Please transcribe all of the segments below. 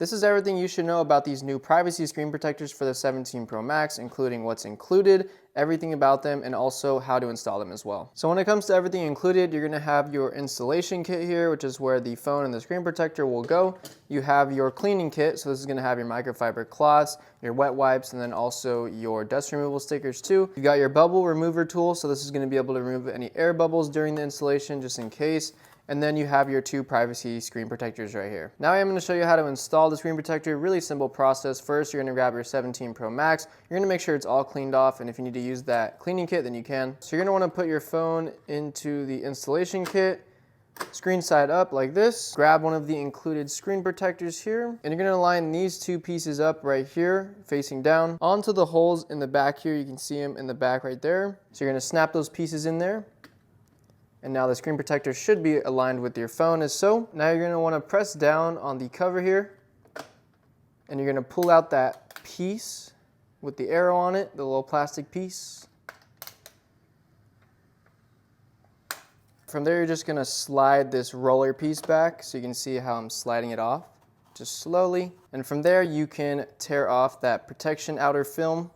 This is everything you should know about these new privacy screen protectors for the 17 Pro Max, including what's included, everything about them, and also how to install them as well. So when it comes to everything included, you're gonna have your installation kit here, which is where the phone and the screen protector will go. You have your cleaning kit, so this is gonna have your microfiber cloths, your wet wipes, and then also your dust removal stickers too. You got your bubble remover tool, so this is gonna be able to remove any air bubbles during the installation, just in case. And then you have your two privacy screen protectors right here. Now I am going to show you how to install the screen protector. Really simple process. First, you're going to grab your 17 Pro Max. You're going to make sure it's all cleaned off, and if you need to use that cleaning kit, then you can. So you're going to want to put your phone into the installation kit, screen side up like this. Grab one of the included screen protectors here, and you're going to line these two pieces up right here, facing down, onto the holes in the back here. You can see them in the back right there. So you're going to snap those pieces in there. And now the screen protector should be aligned with your phone as so. Now you're going to want to press down on the cover here, and you're going to pull out that piece with the arrow on it, the little plastic piece. From there, you're just going to slide this roller piece back so you can see how I'm sliding it off, just slowly. And from there, you can tear off that protection outer film.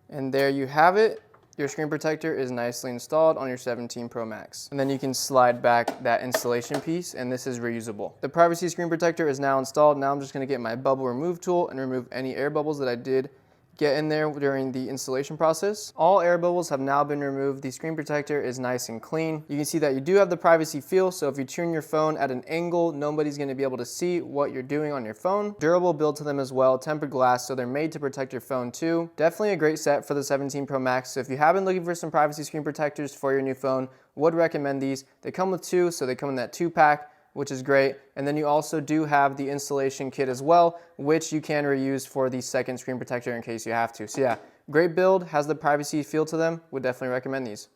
And there you have it. Your screen protector is nicely installed on your 17 Pro Max. And then you can slide back that installation piece, and this is reusable. The privacy screen protector is now installed. Now I'm just gonna get my bubble remove tool and remove any air bubbles that I did get in there during the installation process. All air bubbles have now been removed. The screen protector is nice and clean. You can see that you do have the privacy feel, so if you turn your phone at an angle, nobody's gonna be able to see what you're doing on your phone. Durable build to them as well, tempered glass, so they're made to protect your phone too. Definitely a great set for the 17 Pro Max. So if you have been looking for some privacy screen protectors for your new phone, would recommend these. They come with two, so they come in that 2-pack, which is great. And then you also do have the installation kit as well, which you can reuse for the second screen protector in case you have to. So yeah, great build, has the privacy feel to them, would definitely recommend these.